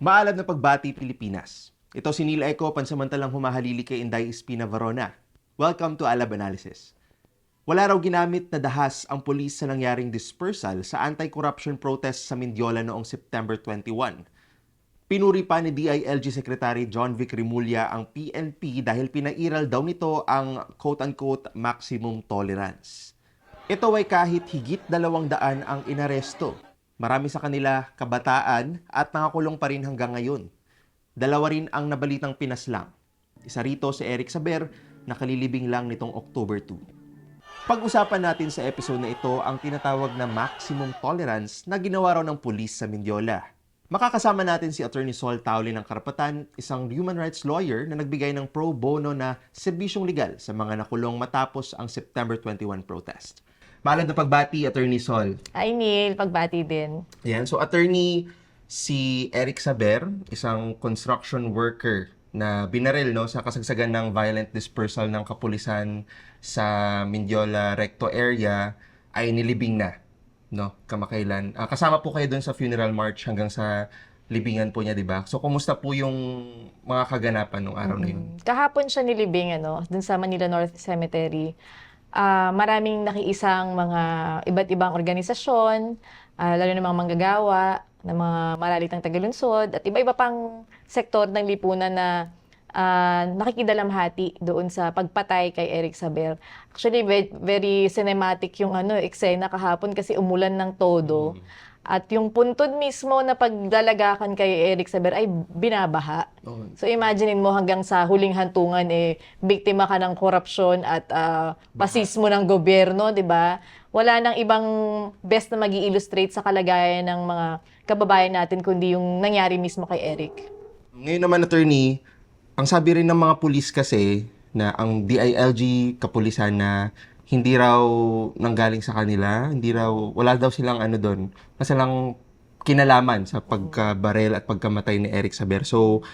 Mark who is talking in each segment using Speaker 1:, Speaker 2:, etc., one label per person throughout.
Speaker 1: Maalam na pagbati Pilipinas. Ito si Neil Eco, pansamantalang humahalili kay Inday Espina Varona. Welcome to Alab Analysis. Wala raw ginamit na dahas ang pulis sa nangyaring dispersal sa anti-corruption protest sa Mindiola noong September 21. Pinuri pa ni DILG Secretary John Vic Rimulya ang PNP dahil pinairal daw nito ang quote-unquote maximum tolerance. Ito ay kahit higit 200 ang inaresto. Marami sa kanila kabataan at nakakulong pa rin hanggang ngayon. Dalawa rin ang nabalitang pinaslang. Isa rito si Eric Saber na kalilibing lang nitong October 2. Pag-usapan natin sa episode na ito ang tinatawag na maximum tolerance na ginawa raw ng pulis sa Mindiola. Makakasama natin si Attorney Sol Tauli ng Karapatan, isang human rights lawyer na nagbigay ng pro bono na serbisyong legal sa mga nakulong matapos ang September 21 protest. Maalam na pagbati, Attorney Sol.
Speaker 2: Hi Neil, pagbati din.
Speaker 1: Yan. So, attorney si Eric Saber, isang construction worker na binaril sa kasagsagan ng violent dispersal ng kapulisan sa Mindiola Recto area ay nilibing na kamakailan. Kasama po kayo doon sa funeral march hanggang sa libingan po niya, di ba? So, kumusta po yung mga kaganapan nung araw na yun?
Speaker 2: Kahapon siya nilibing dun sa Manila North Cemetery. Maraming nakiisang mga iba't ibang organisasyon, lalo na mga manggagawa, ng mga malalitang tagalunsod, at iba-iba pang sektor ng lipunan na nakikidalamhati doon sa pagpatay kay Eric Saber. Actually, very cinematic yung eksena kahapon kasi umulan ng todo. At yung puntod mismo na paglalagakan kay Eric Saber ay binabaha. So imaginein mo hanggang sa huling hantungan biktima ka ng korupsyon at pasismo ng gobyerno, 'di ba? Wala nang ibang best na magi-illustrate sa kalagayan ng mga kababayan natin kundi yung nangyari mismo kay Eric.
Speaker 1: Ngayon naman, attorney, ang sabi rin ng mga pulis kasi na ang DILG kapulisan na hindi raw nanggaling sa kanila, wala daw silang doon, masalang kinalaman sa pagkabarel at pagkamatay ni Eric Saber. So,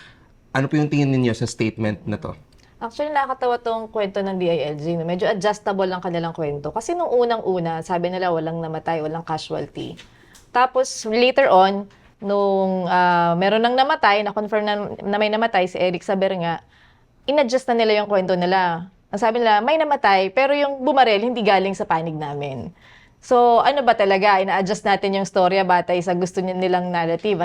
Speaker 1: ano po yung tingin ninyo sa statement na to?
Speaker 2: Actually, nakakatawa tong kwento ng DILG. Medyo adjustable ang kanilang kwento. Kasi nung unang-una, sabi nila walang namatay, walang casualty. Tapos, later on, nung meron nang namatay, na-confirm na may namatay, si Eric Saber nga, in-adjust na nila yung kwento nila. Ang sabi nila, may namatay, pero yung bumarel, hindi galing sa panig namin. So, ano ba talaga? Ina-adjust natin yung storya batay sa gusto nilang narrative,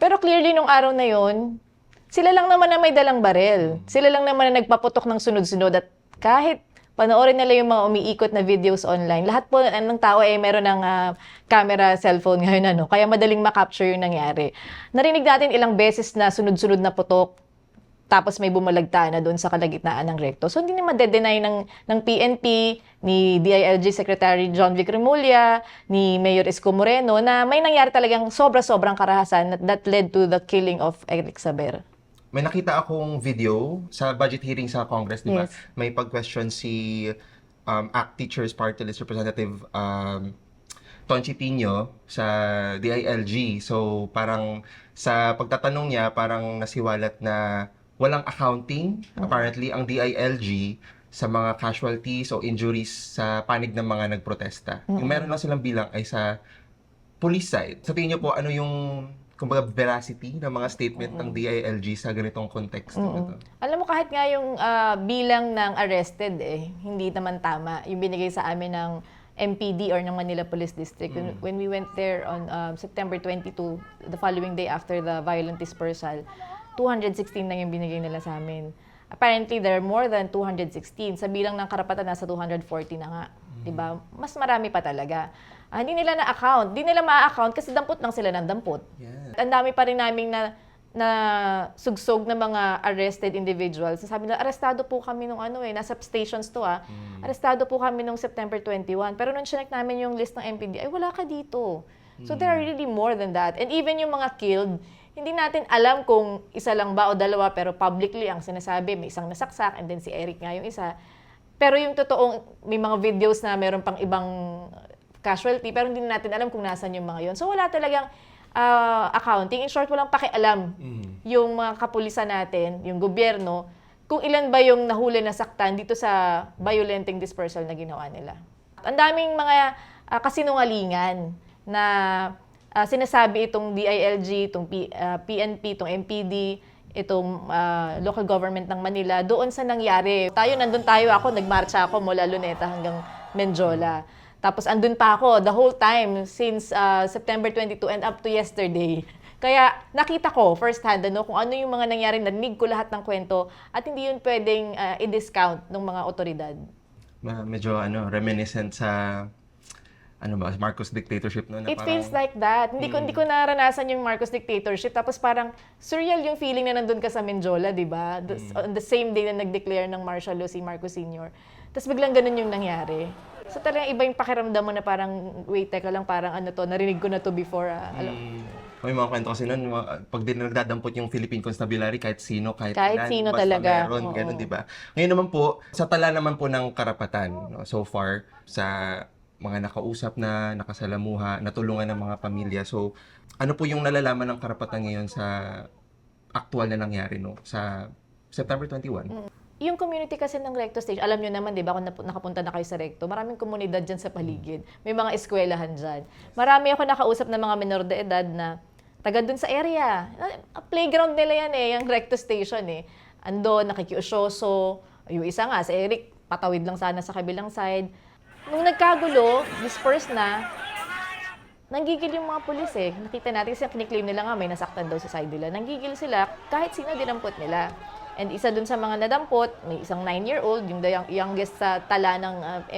Speaker 2: Pero clearly, nung araw na yon, sila lang naman na may dalang barel. Sila lang naman na nagpaputok ng sunod-sunod. At kahit panoorin nila yung mga umiikot na videos online, lahat po ng tao meron ng camera, cellphone ngayon, Kaya madaling makapture yung nangyari. Narinig natin ilang beses na sunod-sunod na putok, tapos may bumalagta na doon sa kalagitnaan ng recto. So, hindi na madedenay ng PNP, ni DILG Secretary John Vic Rimulya, ni Mayor Isko Moreno, na may nangyari talagang sobra-sobrang karahasan that led to the killing of Eric Saber.
Speaker 1: May nakita akong video sa budget hearing sa Congress, di ba?
Speaker 2: Yes.
Speaker 1: May pag-question si ACT Teachers Party List Representative Tonchi Tino sa DILG. So, parang sa pagtatanong niya, parang nasiwalat na walang accounting, apparently, ang DILG sa mga casualties o injuries sa panig ng mga nagprotesta. Yung meron lang silang bilang ay sa police side. Sa tingin niyo po, ano yung kumbaga veracity ng mga statement ng DILG sa ganitong konteksto na to?
Speaker 2: Alam mo, kahit nga yung bilang ng arrested, hindi naman tama. Yung binigay sa amin ng MPD or ng Manila Police District. When we went there on September 22, the following day after the violent dispersal, 216 lang yung binigay nila sa amin. Apparently, there are more than 216. Sa bilang ng karapatan, nasa 240 na nga. Diba? Mas marami pa talaga. Hindi nila na-account. Hindi nila ma-account kasi dampot lang sila ng dampot. Yeah. Ang dami pa rin naming na sugsog na mga arrested individuals. Sabi nila, arestado po kami nung nasa stations to Arestado po kami nung September 21. Pero nung chinek namin yung list ng MPD, ay wala ka dito. So there are really more than that. And even yung mga killed, hindi natin alam kung isa lang ba o dalawa, pero publicly ang sinasabi, may isang nasaksak, and then si Eric nga yung isa. Pero yung totoong, may mga videos na meron pang ibang casualty, pero hindi natin alam kung nasan yung mga yon. So wala talagang accounting. In short, walang pakialam yung mga kapulisan natin, yung gobyerno, kung ilan ba yung nahuli na saktan dito sa violenting dispersal na ginawa nila. Ang daming mga kasinungalingan na sinasabi itong DILG, itong PNP, itong MPD, itong local government ng Manila doon sa nangyari. Nandun tayo, nagmarcha ako mula Luneta hanggang Menjola. Tapos andun pa ako the whole time since September 22 and up to yesterday. Kaya nakita ko first hand kung ano yung mga nangyari, narinig ko lahat ng kwento at hindi yun pwedeng i-discount ng mga otoridad.
Speaker 1: Medyo reminiscent sa Marcos dictatorship no, na
Speaker 2: It feels like that. Hindi ko naranasan yung Marcos dictatorship. Tapos parang surreal yung feeling na nandun ka sa Menjola, di ba? On the same day na nag-declare ng martial law si Marcos Sr. Tapos biglang ganun yung nangyari. So talagang iba yung pakiramdam mo na parang, wait, teka lang, parang narinig ko na to before.
Speaker 1: May mga kwento kasi nun, pag nagdadampot yung Philippine Constabulary, kahit sino
Speaker 2: sino
Speaker 1: basta
Speaker 2: talaga.
Speaker 1: meron, ganun, di ba? Ngayon naman po, sa tala naman po ng karapatan, no, so far, sa mga nakausap na, nakasalamuha, natulungan ng mga pamilya. So, ano po yung nalalaman ng karapatan ngayon sa aktual na nangyari, no? Sa September 21?
Speaker 2: Yung community kasi ng Recto Stage, alam nyo naman, di ba, kung nakapunta na kayo sa Recto, maraming komunidad dyan sa paligid. May mga eskwelahan dyan. Marami ako nakausap ng mga menor de edad na taga dun sa area. Playground nila yan yung Recto Station Ando, nakikiusyoso. Yung isa nga, si Eric, patawid lang sana sa kabilang side. Nung nagkagulo, dispersed na, nanggigil yung mga pulis Nakita natin kasi kiniklaim nila nga may nasaktan daw sa side nila. Nanggigil sila kahit sino dinampot nila. And isa dun sa mga nadampot, may isang 9-year-old, yung youngest sa tala ng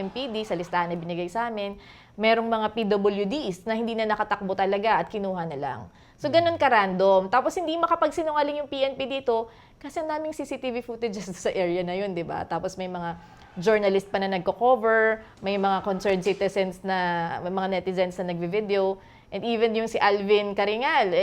Speaker 2: MPD, sa listahan na binigay sa amin. Merong mga PWDs na hindi na nakatakbo talaga at kinuha na lang. So, ganun ka-random. Tapos, hindi makapagsinungaling yung PNP dito kasi ang daming CCTV footages sa area na yun, di ba? Tapos, may mga journalist pa na nagko-cover, may mga concerned citizens may mga netizens na nagvi-video. And even yung si Alvin Karingal,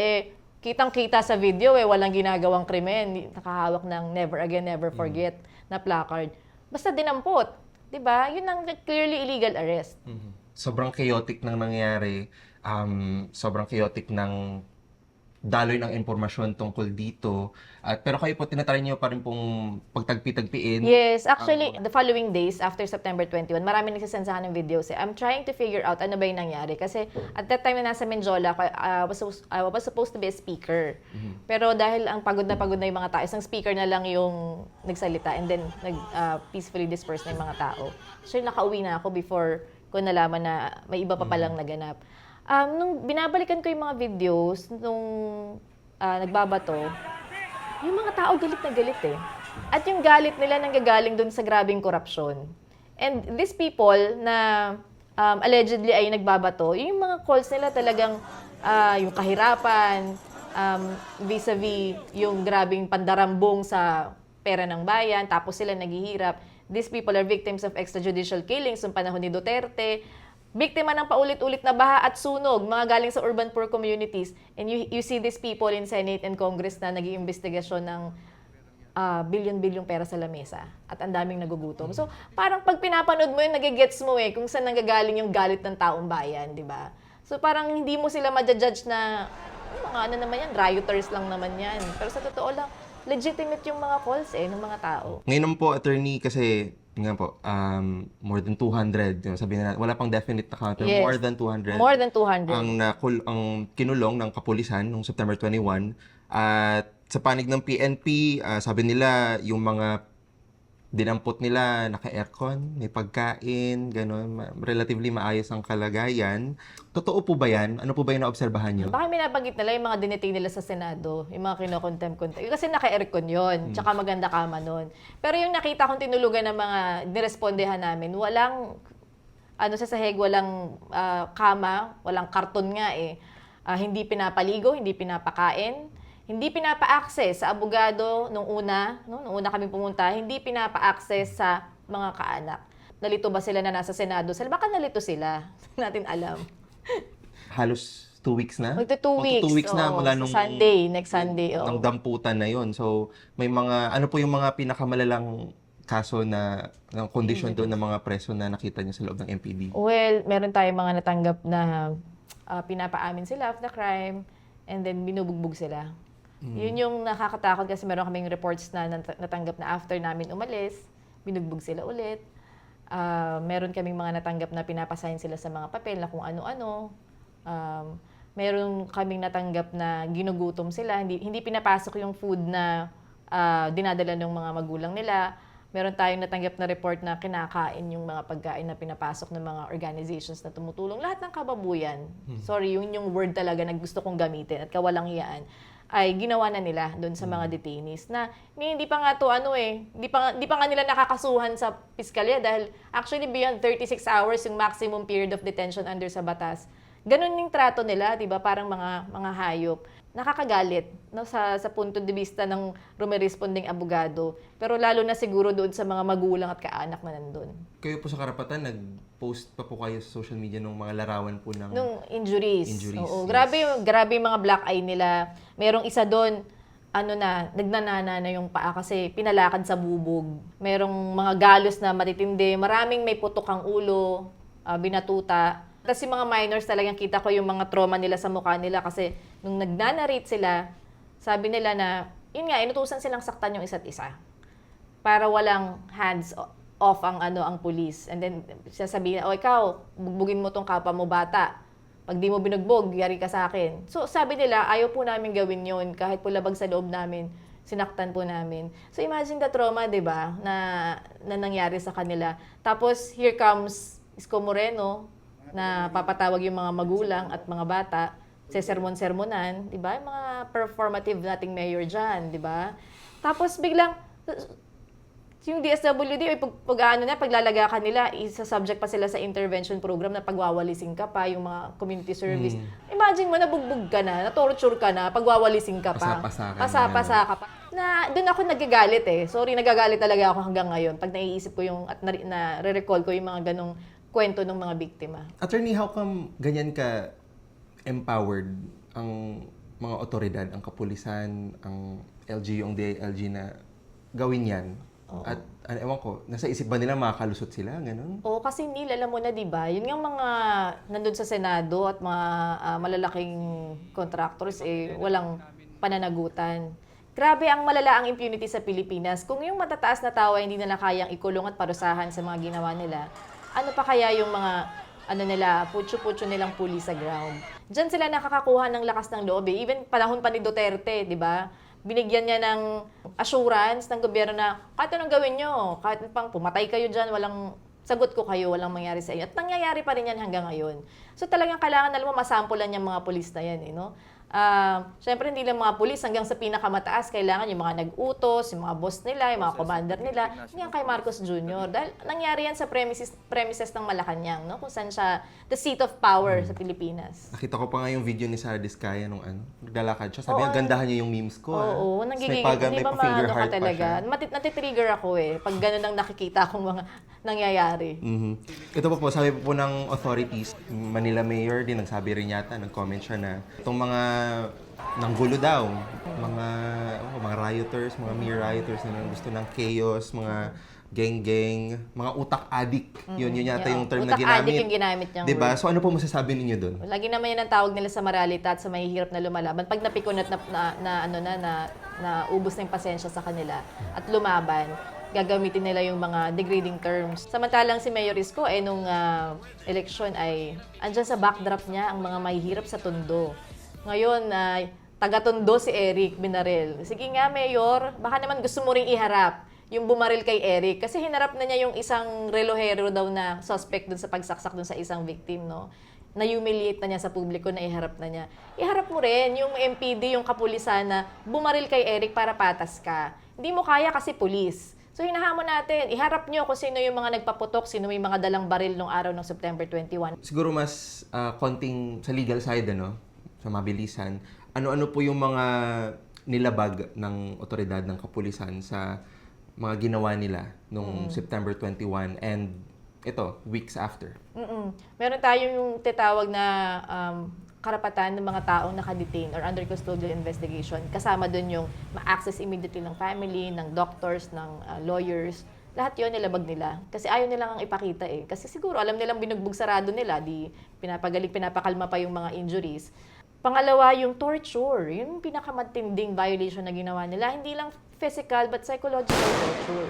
Speaker 2: kitang-kita sa video, walang ginagawang krimen. Nakahawak ng Never Again, Never Forget na placard. Basta dinampot. Diba? Yun ang clearly illegal arrest.
Speaker 1: Sobrang chaotic ng nangyari. Sobrang chaotic ng daloy ng impormasyon tungkol dito. Pero kayo po, tinatry niyo pa rin pong pagtagpi-tagpiin.
Speaker 2: Yes. Actually, the following days, after September 21, marami nagsisend sa akin ng videos. I'm trying to figure out ano ba yung nangyari. Kasi at that time na nasa Menjola, I was supposed to be a speaker. Pero dahil ang pagod na yung mga tao, isang speaker na lang yung nagsalita and then peacefully disperse na yung mga tao. So, nakauwi na ako before ko nalaman na may iba pa palang naganap. Nung binabalikan ko yung mga videos, nung nagbabato, yung mga tao galit na galit At yung galit nila nanggagaling dun sa grabing korupsyon. And these people na allegedly ay nagbabato, yung mga calls nila talagang yung kahirapan, vis-a-vis yung grabing pandarambong sa pera ng bayan, tapos sila naghihirap. These people are victims of extrajudicial killings noong panahon ni Duterte. Biktima ng paulit-ulit na baha at sunog, mga galing sa urban poor communities. And you see these people in Senate and Congress na nag-iimbestigasyon ng bilyon-bilyong pera sa lamesa. At ang daming nagugutom. So, parang pag pinapanood mo yun, nagigets mo kung saan nanggagaling yung galit ng taong bayan, di ba? So, parang hindi mo sila ma-judge na, mga ano naman yan, rioters lang naman yan. Pero sa totoo lang, legitimate yung mga calls ng mga tao.
Speaker 1: Ngayon po, attorney, kasi nga po, more than 200, sabihin na, wala pang definite na count, pero
Speaker 2: Yes.
Speaker 1: more than 200.
Speaker 2: More than 200.
Speaker 1: Ang kinulong ng kapulisan noong September 21. At sa panig ng PNP, sabi nila yung mga dinampot nila naka-aircon, may pagkain, gano'n, relatively maayos ang kalagayan. Totoo po ba yan? Ano po ba yung naobserbahan nyo?
Speaker 2: Baka may nabanggit nila yung mga diniting nila sa Senado, yung mga kinokontem-kontem. Kasi naka-aircon yun, tsaka maganda kama nun. Pero yung nakita kong tinulugan ng mga nirespondehan namin, walang, sa sahig, walang kama, walang karton nga hindi pinapaligo, hindi pinapakain. Hindi pinapa-access sa abogado nung una kami pumunta, hindi pinapa-access sa mga kaanak. Nalito ba sila na nasa Senado? Baka nalito sila. Hindi natin alam.
Speaker 1: Halos 2 weeks na?
Speaker 2: Magto 2 weeks.
Speaker 1: 2 weeks na mula nung
Speaker 2: Next Sunday.
Speaker 1: ng damputan na yon. So, may mga, ano po yung mga pinakamalalang kaso na ng condition doon ng mga preso na nakita niyo sa loob ng MPD?
Speaker 2: Well, meron tayong mga natanggap na pinapaamin sila of the crime and then binubugbog sila. Yun yung nakakatakot kasi meron kaming reports na natanggap na after namin umalis, binugbog sila ulit. Meron kaming mga natanggap na pinapasign sila sa mga papel na kung ano-ano. Meron kaming natanggap na ginugutom sila, hindi pinapasok yung food na dinadala ng mga magulang nila. Meron tayong natanggap na report na kinakain yung mga pagkain na pinapasok ng mga organizations na tumutulong. Lahat ng kababuyan, sorry, yung word talaga na gusto kong gamitin at kawalang hiyaan, ay ginawa na nila doon sa mga detainees na hindi pa nga to hindi pa nga nila nakakasuhan sa piskalya dahil actually beyond 36 hours yung maximum period of detention under sa batas. Ganun yung trato nila, 'di ba? Parang mga hayop. Nakakagalit no sa punto de vista ng rumeresponding abogado, pero lalo na siguro doon sa mga magulang at kaanak na nandun.
Speaker 1: Kayo po sa karapatan, nag-post pa po kayo sa social media ng mga larawan po ng
Speaker 2: Nung injuries.
Speaker 1: yes.
Speaker 2: Oo, grabe yung mga black eye nila. Merong isa doon, nagnanana na yung paa kasi pinalakad sa bubog. Merong mga galos na matitindi, maraming may putok ang ulo, binatuta. Tapos yung mga minors talagang kita ko yung mga trauma nila sa mukha nila kasi nung nagnanarrate sila, sabi nila na, yun nga, inutusan silang saktan yung isa't isa. Para walang hands off ang pulis. And then, sasabihin, ikaw, bugbugin mo tong kapwa mo bata. Pag di mo binugbog, yari ka sa akin. So, sabi nila, ayaw po namin gawin yun. Kahit po labag sa loob namin, sinaktan po namin. So, imagine the trauma, di ba, na nangyari sa kanila. Tapos, here comes Isko Moreno, na papatawag yung mga magulang at mga bata, sesermon-sermonan, di ba? Yung mga performative nating mayor dyan, di ba? Tapos biglang, yung DSWD, paglalaga ka nila, isa-subject pa sila sa intervention program na pagwawalising ka pa, yung mga community service. Imagine mo, nabugbog ka na, na-torture ka na, pagwawalising ka pa. Pasa-pasa ka pa. Na, doon ako nagagalit Sorry, nagagalit talaga ako hanggang ngayon. Pag naiisip ko yung, at na-recall ko yung mga ganong kwento ng mga biktima.
Speaker 1: Attorney, how come ganyan ka empowered ang mga otoridad, ang kapulisan, ang LGU, ang DILG na gawin yan? Oo. At ewan ko, nasa isip ba nila makakalusot sila? Ganun?
Speaker 2: Oo, kasi Neil, alam mo na, di ba? Yun yung mga nandun sa Senado at mga malalaking contractors, walang pananagutan. Grabe ang malala ang impunity sa Pilipinas. Kung yung matataas na tao ay hindi nila kayang ikulong at parusahan sa mga ginawa nila, ano pa kaya yung mga putyo-putyo nilang pulis sa ground. Diyan sila nakakakuha ng lakas ng loob. Even panahon pa ni Duterte, di ba? Binigyan niya ng assurance ng gobyerno na kahit anong gawin nyo, kahit pang pumatay kayo dyan, walang sagot ko kayo, walang mangyari sa inyo. At nangyayari pa rin yan hanggang ngayon. So talagang kailangan, alam mo, masampulan yung mga pulis na yan. No? Siyempre, hindi lang mga pulis, hanggang sa pinakamataas, kailangan yung mga nag-utos, yung mga boss nila, yung mga commander nila, yan kay Marcos Jr. Dahil nangyari yan sa premises ng Malacanang, no? Kung saan siya, the seat of power sa Pilipinas.
Speaker 1: Nakita ko pa nga yung video ni Sara Diskaya nung naglalakad siya. Sabi niya, gandahan niya yung memes ko.
Speaker 2: Oo,
Speaker 1: nagiging, may pa-finger heart pa
Speaker 2: talaga.
Speaker 1: siya.
Speaker 2: Natitrigger ako pag gano'n ang nakikita akong mga nangyayari.
Speaker 1: Ito po, sabi po ng authorities, Manila Mayor din, nagsabi rin yata, nag-comment siya na itong mga nanggulo daw, mga rioters, mga mere rioters na gusto ng chaos, mga gang-gang, mga utak addict. Yun yata yung term na ginamit.
Speaker 2: Utak addict yung ginamit niyang
Speaker 1: diba?
Speaker 2: word.
Speaker 1: So ano po masasabi ninyo doon?
Speaker 2: Lagi naman yan ang tawag nila sa morality at sa mahihirap na lumalaban. Pag napikon at na ubos na yung pasensya sa kanila at lumaban, gagamitin nila yung mga degrading terms. Samantalang si Mayor Isko, nung eleksyon ay andyan sa backdrop niya ang mga mahihirap sa Tondo. Ngayon, taga-Tondo si Eric Binarel. Sige nga, Mayor, baka naman gusto mo ring iharap yung bumaril kay Eric. Kasi hinarap na niya yung isang relohero daw na suspect dun sa pagsaksak dun sa isang victim, no? Na-humiliate na niya sa publiko, na iharap na niya. Iharap mo rin yung MPD, yung kapulisan na bumaril kay Eric para patas ka. Hindi mo kaya kasi pulis. So hinahamon natin, iharap nyo kung sino yung mga nagpaputok, sino yung mga dalang baril nung araw ng September 21.
Speaker 1: Siguro mas konting sa legal side, sa mabilisan, ano-ano po yung mga nilabag ng otoridad ng kapulisan sa mga ginawa nila nung September 21 and ito, weeks after?
Speaker 2: Meron tayong yung titawag na karapatan ng mga taong nakadetain or under custodial investigation. Kasama doon yung ma-access immediately ng family, ng doctors, ng lawyers. Lahat yun nilabag nila. Kasi ayaw nilang ang ipakita Kasi siguro alam nilang binugbog sarado nila, di pinapakalma pa yung mga injuries. Pangalawa, yung torture. Yun yung pinakamatinding violation na ginawa nila. Hindi lang physical but psychological torture.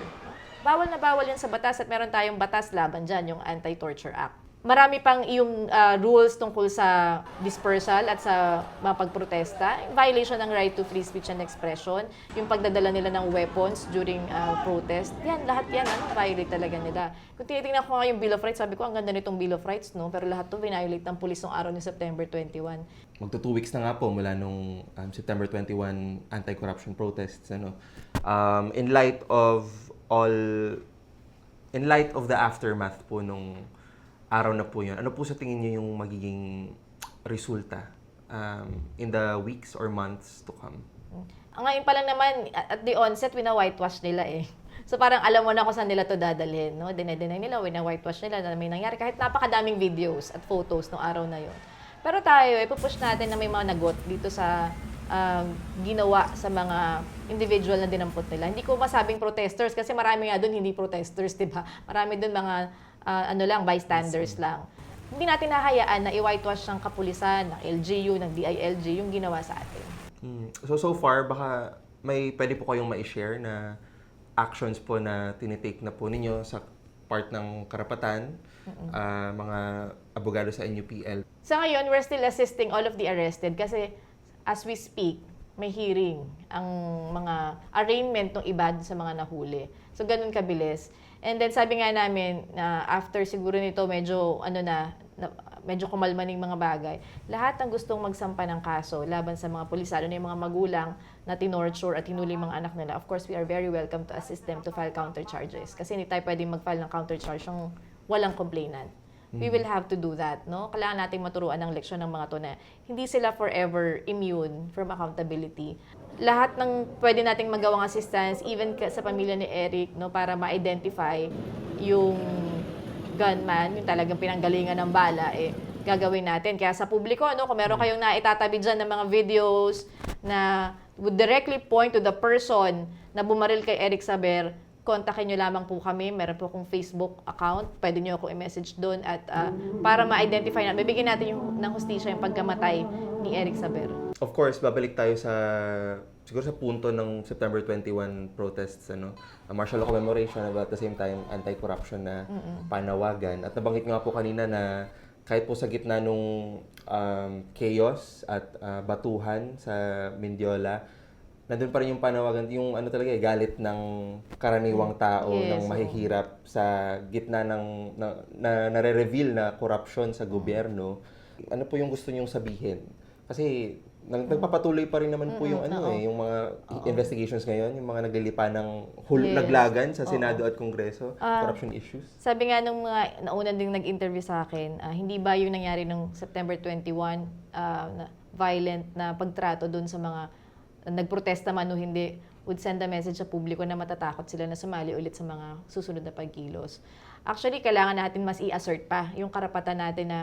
Speaker 2: Bawal na bawal yan sa batas at meron tayong batas laban dyan, yung Anti-Torture Act. Marami pang yung rules tungkol sa dispersal at sa mga pagprotesta. Violation ng right to free speech and expression. Yung pagdadala nila ng weapons during protest. Yan, lahat yan, violate talaga nila. Kung tinitingnan ko nga yung Bill of Rights, sabi ko, ang ganda nitong Bill of Rights, no? Pero lahat to violate ng pulis ng araw ni September 21.
Speaker 1: Magto 2 weeks na nga po mula nung September 21 anti-corruption protests. In light of the aftermath po nung araw na po yun, ano po sa tingin niyo yung magiging resulta in the weeks or months to come?
Speaker 2: Ngayon pa lang naman, at the onset, wina-whitewash nila eh. So parang alam mo na kung saan nila to dadalhin, no? Dine-deny nila, wina-whitewash nila na may nangyari kahit napakadaming videos at photos ng araw na yon. Pero tayo, ipupush natin na may mga nagot dito sa ginawa sa mga individual na dinampot nila. Hindi ko masabing protesters kasi marami nga doon hindi protesters, di ba? Marami doon mga bystanders lang. Hindi natin hahayaan na i-whitewash ng kapulisan, ng LGU, ng DILG yung ginawa sa atin.
Speaker 1: So far, baka may pwede po kayong ma-share na actions po na tinitake na po ninyo sa part ng karapatan, mga abogado sa NUPL.
Speaker 2: Sa ngayon, we're still assisting all of the arrested kasi as we speak, may hearing ang mga arraignment ng iba sa mga nahuli. So, ganun kabilis. And then, sabi nga namin, na after siguro nito, medyo, medyo kumalma ng mga bagay. Lahat ng gustong magsampa ng kaso laban sa mga pulis, lalo na yung mga magulang na tinorture at hinuli mga anak nila, of course, we are very welcome to assist them to file counter charges. Kasi hindi tayo pwedeng mag-file ng counter charge yung walang complainant. We will have to do that, no? Kailangan nating maturuan ng leksyon ng mga to na hindi sila forever immune from accountability. Lahat ng pwede nating magawang assistance, even sa pamilya ni Eric, no, para ma-identify yung gunman, yung talagang pinanggalingan ng bala, gagawin natin. Kaya sa publiko, no, kung meron kayong naitatabi dyan ng mga videos na would directly point to the person na bumaril kay Eric Saber, kontakin nyo lamang po kami. Meron po akong Facebook account. Pwede nyo ako i-message doon at para ma-identify na, bibigyan natin ng hustisya yung pagkamatay ni Eric Saber.
Speaker 1: Of course, babalik tayo siguro sa punto ng September 21 protests, martial law commemoration, but at the same time, anti-corruption na panawagan. At nabanggit nga po kanina na kahit po sa gitna nung chaos at batuhan sa Mindiola, nandun pa rin yung panawagan, yung galit ng karaniwang tao, ng mahihirap sa gitna ng nare-reveal na korupsyon sa gobyerno. Ano po yung gusto niyong sabihin? Kasi nagpapatuloy pa rin naman po yung yung mga investigations ngayon, yung mga naglilipa ng laglagan sa Senado at Kongreso, corruption issues.
Speaker 2: Sabi nga nung mga nauna ding nag-interview sa akin, hindi ba yung nangyari nung September 21 na violent na pagtrato doon sa mga nagprotesta man o hindi, would send a message sa publiko na matatakot sila na sumali ulit sa mga susunod na pagkilos. Actually, kailangan natin mas i-assert pa yung karapatan natin na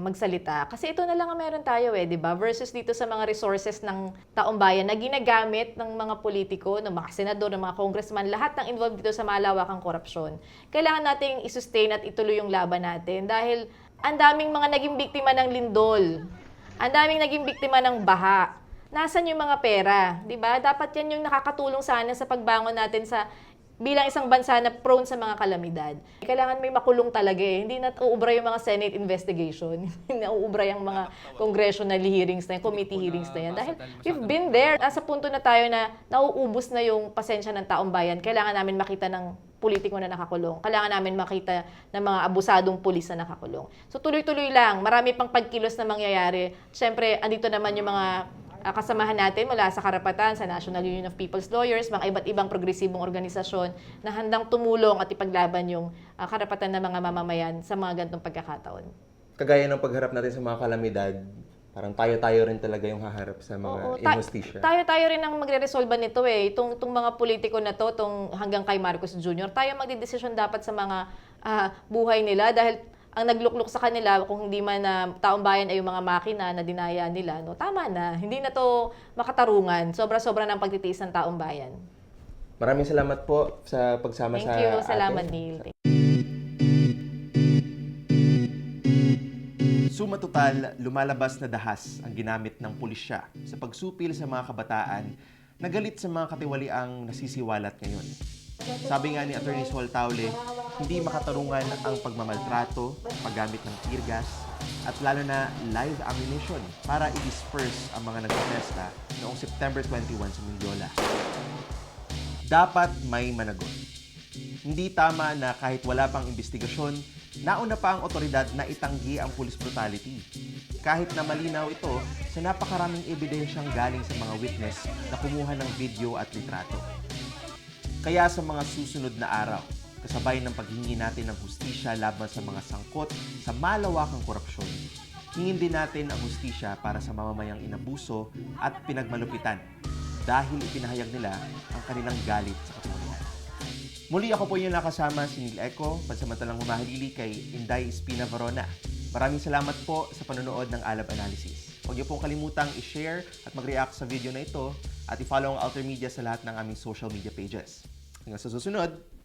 Speaker 2: magsalita. Kasi ito na lang ang meron tayo di ba? Versus dito sa mga resources ng taong bayan na ginagamit ng mga politiko, ng mga senador, ng mga congressman, lahat ng involved dito sa malawakang korupsyon. Kailangan nating i-sustain at ituloy yung laban natin dahil ang daming mga naging biktima ng lindol. Ang daming naging biktima ng baha. Nasaan yung mga pera, 'di ba? Dapat 'yan yung nakakatulong sana sa pagbangon natin sa bilang isang bansa na prone sa mga kalamidad. Kailangan may makulong talaga Hindi na uubra yung mga Senate investigation. Hindi na uubra yung mga congressional hearings na yan, committee hearings na yan. Dahil we've been there. Nasa punto na tayo na nauubos na yung pasensya ng taong bayan. Kailangan namin makita ng politiko na nakakulong. Kailangan namin makita ng mga abusadong pulis na nakakulong. So tuloy-tuloy lang. Marami pang pagkilos na mangyayari. Siyempre, andito naman yung mga kasamahan natin mula sa karapatan, sa National Union of People's Lawyers, mga iba't ibang progresibong organisasyon na handang tumulong at ipaglaban yung karapatan ng mga mamamayan sa mga ganitong pagkakataon.
Speaker 1: Kagaya ng pagharap natin sa mga kalamidad, parang tayo-tayo rin talaga yung haharap sa mga injustisya.
Speaker 2: Tayo-tayo rin ang magre-resolve nito Itong mga politiko na to, hanggang kay Marcos Jr., tayo magdidesisyon dapat sa mga buhay nila dahil ang naglukluk sa kanila, kung hindi man na taong bayan ay yung mga makina na dinaya nila, tama na. Hindi na to makatarungan. Sobra-sobra ng pagtitiis ng taong bayan.
Speaker 1: Maraming salamat po sa pagsama sa atin.
Speaker 2: Thank you. Salamat, Neil.
Speaker 1: Suma total, lumalabas na dahas ang ginamit ng pulisya sa pagsupil sa mga kabataan na galit sa mga katiwaliang nasisiwalat ngayon. Sabi nga ni Attorney Sol Taule, hindi makatarungan ang pagmamaltrato, paggamit ng tear gas, at lalo na live ammunition para i-disperse ang mga nagprotesta noong September 21 sa Mindiola. Dapat may managot. Hindi tama na kahit wala pang investigasyon, nauna pa ang otoridad na itanggi ang police brutality. Kahit na malinaw ito sa napakaraming ebidensyang galing sa mga witness na kumuha ng video at litrato. Kaya sa mga susunod na araw, kasabay ng paghingi natin ng hustisya laban sa mga sangkot sa malawakang korupsyon, hingin din natin ang hustisya para sa mamamayang inabuso at pinagmalupitan dahil ipinahayag nila ang kanilang galit sa katiwalian. Muli ako po yung nakasama si Neil Eco, pansamantalang humahalili kay Inday Espina Varona. Maraming salamat po sa panonood ng Alab Analysis. Huwag niyo pong kalimutang i-share at mag-react sa video na ito at i-follow ang Alter Media sa lahat ng aming social media pages. Hanggang sa susunod!